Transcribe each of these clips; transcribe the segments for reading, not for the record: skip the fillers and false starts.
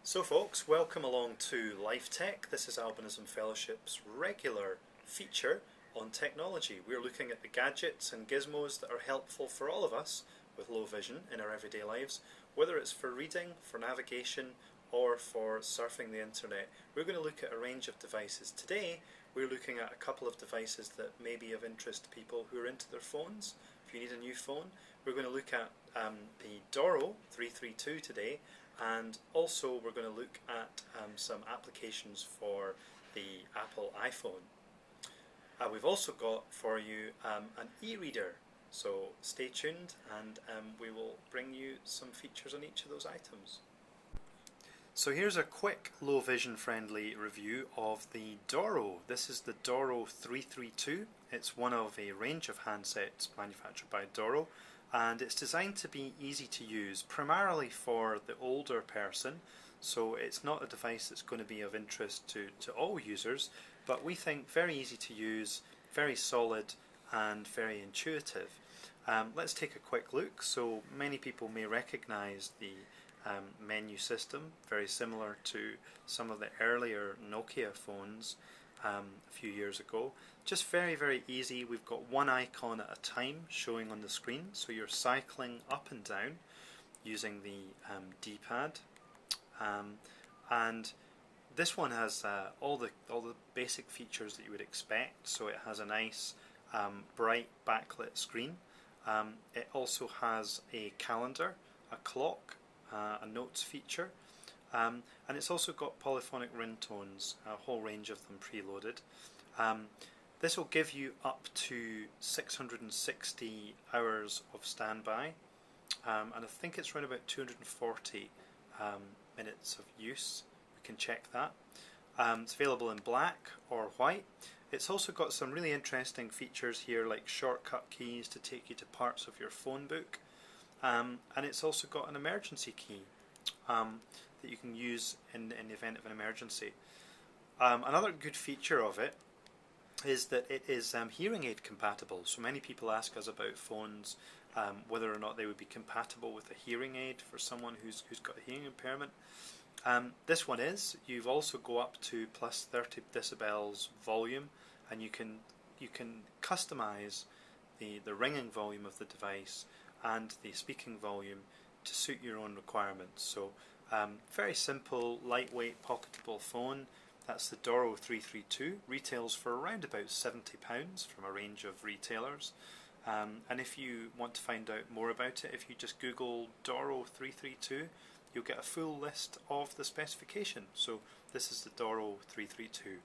So folks, welcome along to LifeTech. This is Albinism Fellowship's regular feature on technology. We're looking at the gadgets and gizmos that are helpful for all of us with low vision in our everyday lives, whether it's for reading, for navigation, or for surfing the internet. We're going to look at a range of devices. Today, we're looking at a couple of devices that may be of interest to people who are into their phones. If you need a new phone, we're going to look at the Doro 332 today, and also we're going to look at some applications for the Apple iPhone. We've also got for you an e-reader, so stay tuned and we will bring you some features on each of those items. So here's a quick low vision friendly review of the Doro. This is the Doro 332. It's one of a range of handsets manufactured by Doro, and it's designed to be easy to use, primarily for the older person. So it's not a device that's going to be of interest to all users, but we think very easy to use, very solid and very intuitive. Let's take a quick look. So many people may recognize the menu system, very similar to some of the earlier Nokia phones a few years ago. Just very easy. We've got one icon at a time showing on the screen, so you're cycling up and down using the D-pad, and this one has all the basic features that you would expect. So it has a nice bright backlit screen. It also has a calendar, a clock, a notes feature, and it's also got polyphonic ringtones, a whole range of them preloaded. This will give you up to 660 hours of standby, and I think it's around about 240 minutes of use. We can check that. It's available in black or white. It's also got some really interesting features here, like shortcut keys to take you to parts of your phone book, and it's also got an emergency key that you can use in the event of an emergency. Another good feature of it is that it is hearing aid compatible. So many people ask us about phones, whether or not they would be compatible with a hearing aid for someone who's got a hearing impairment. This one is. You've also go up to plus 30 decibels volume, and you can customize the ringing volume of the device and the speaking volume to suit your own requirements. So very simple, lightweight, pocketable phone. That's the Doro 332. Retails for around about £70 from a range of retailers. And if you want to find out more about it, if you just Google Doro 332, you'll get a full list of the specification. So this is the Doro 332.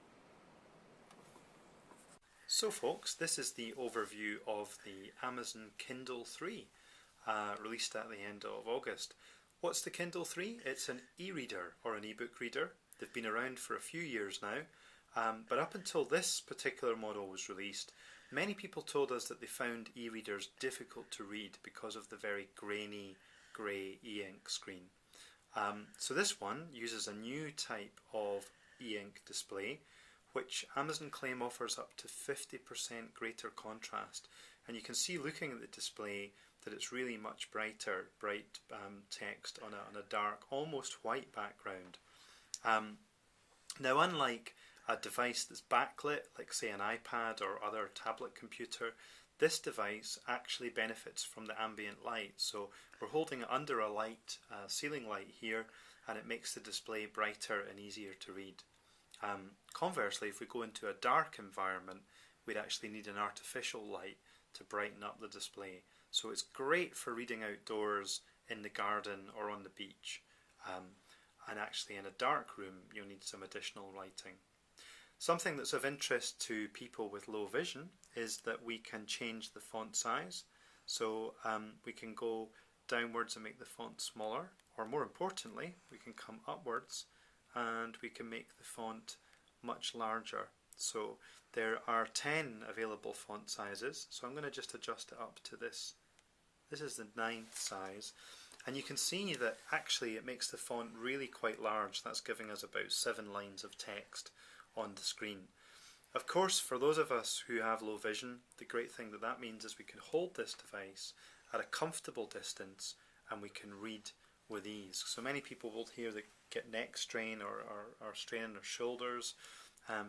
So folks, this is the overview of the Amazon Kindle 3, released at the end of August. What's the Kindle 3? It's an e-reader or an e-book reader. They've been around for a few years now, but up until this particular model was released, many people told us that they found e-readers difficult to read because of the very grainy grey e-ink screen. So this one uses a new type of e-ink display, which Amazon claim offers up to 50% greater contrast. And you can see, looking at the display, that it's really much brighter, bright text on a dark, almost white background. Now, unlike a device that's backlit, like say an iPad or other tablet computer, this device actually benefits from the ambient light. So we're holding it under a light, ceiling light here, and it makes the display brighter and easier to read. Conversely, if we go into a dark environment, we'd actually need an artificial light to brighten up the display. So it's great for reading outdoors, in the garden or on the beach. And actually in a dark room you'll need some additional lighting. Something that's of interest to people with low vision is that we can change the font size. So we can go downwards and make the font smaller, or more importantly, we can come upwards and we can make the font much larger. So there are 10 available font sizes, so I'm going to just adjust it up to this. This is the 9th size. And you can see that actually it makes the font really quite large. That's giving us about 7 lines of text on the screen. Of course, for those of us who have low vision, the great thing that means is we can hold this device at a comfortable distance and we can read with ease. So many people will hear they get neck strain or strain in their shoulders,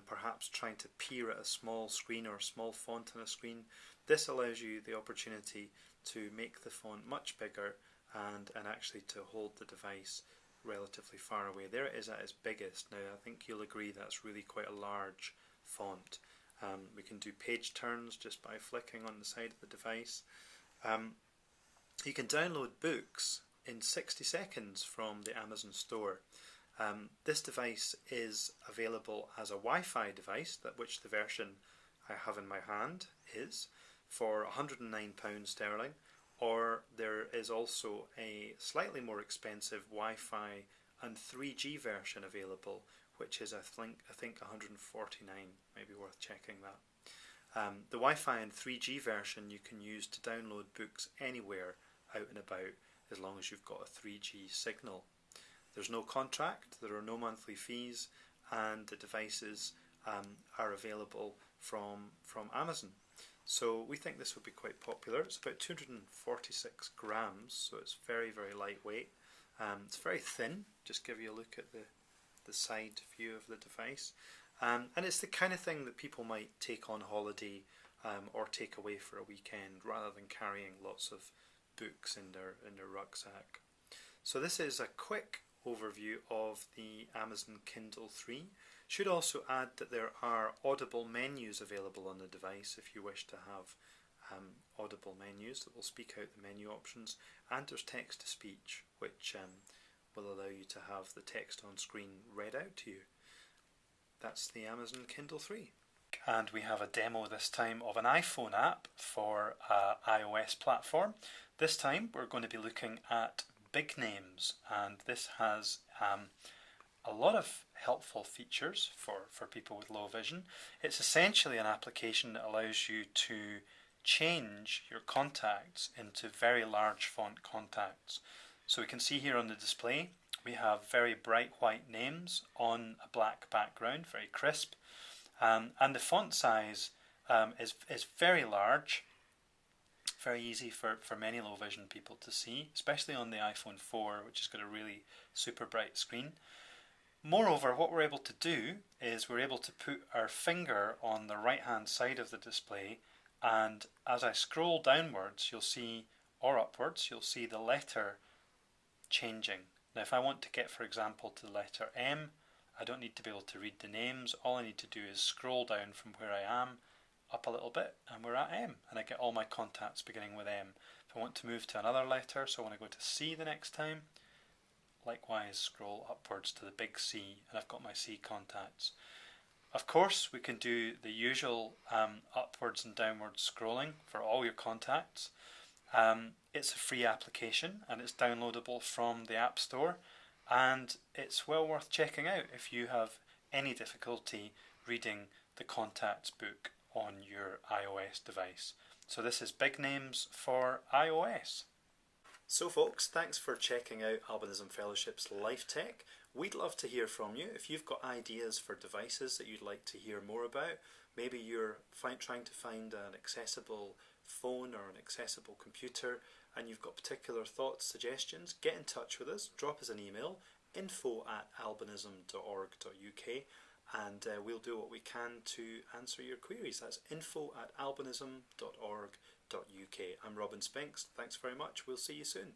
perhaps trying to peer at a small screen or a small font on a screen. This allows you the opportunity to make the font much bigger and actually to hold the device relatively far away. There it is at its biggest. Now I think you'll agree that's really quite a large font. We can do page turns just by flicking on the side of the device. You can download books in 60 seconds from the Amazon store. This device is available as a Wi-Fi device, which the version I have in my hand is, for £109 sterling, or there is also a slightly more expensive Wi-Fi and 3G version available, which is I think 149, maybe worth checking that. The Wi-Fi and 3G version you can use to download books anywhere out and about, as long as you've got a 3G signal. There's no contract, there are no monthly fees, and the devices are available from Amazon. So we think this would be quite popular. It's about 246 grams, so it's very, very lightweight. It's very thin. Just give you a look at the side view of the device. And it's the kind of thing that people might take on holiday or take away for a weekend, rather than carrying lots of books in their rucksack. So this is a quick overview of the Amazon Kindle 3. Should also add that there are audible menus available on the device if you wish to have audible menus that will speak out the menu options, and there's text to speech, which will allow you to have the text on screen read out to you. That's the Amazon Kindle 3. And we have a demo this time of an iPhone app for iOS platform. This time we're going to be looking at BigNames, and this has a lot of helpful features for people with low vision. It's essentially an application that allows you to change your contacts into very large font contacts. So we can see here on the display we have very bright white names on a black background, very crisp, and the font size is very large. Very easy for many low vision people to see, especially on the iPhone 4, which has got a really super bright screen. Moreover, what we're able to do is we're able to put our finger on the right hand side of the display, and as I scroll downwards you'll see, or upwards, you'll see the letter changing. Now if I want to get, for example, to the letter M, I don't need to be able to read the names. All I need to do is scroll down from where I am up a little bit and we're at M, and I get all my contacts beginning with M. If I want to move to another letter, so I want to go to C the next time, likewise scroll upwards to the big C and I've got my C contacts. Of course we can do the usual upwards and downwards scrolling for all your contacts. It's a free application and it's downloadable from the App Store, and it's well worth checking out if you have any difficulty reading the contacts book on your iOS device. So this is BigNames for iOS. So folks, thanks for checking out Albinism Fellowship's LifeTech. We'd love to hear from you. If you've got ideas for devices that you'd like to hear more about, maybe you're trying to find an accessible phone or an accessible computer and you've got particular thoughts, suggestions, get in touch with us. Drop us an email, info@albinism.org.uk, and we'll do what we can to answer your queries. That's info@albinism.org.uk. I'm Robin Spinks. Thanks very much. We'll see you soon.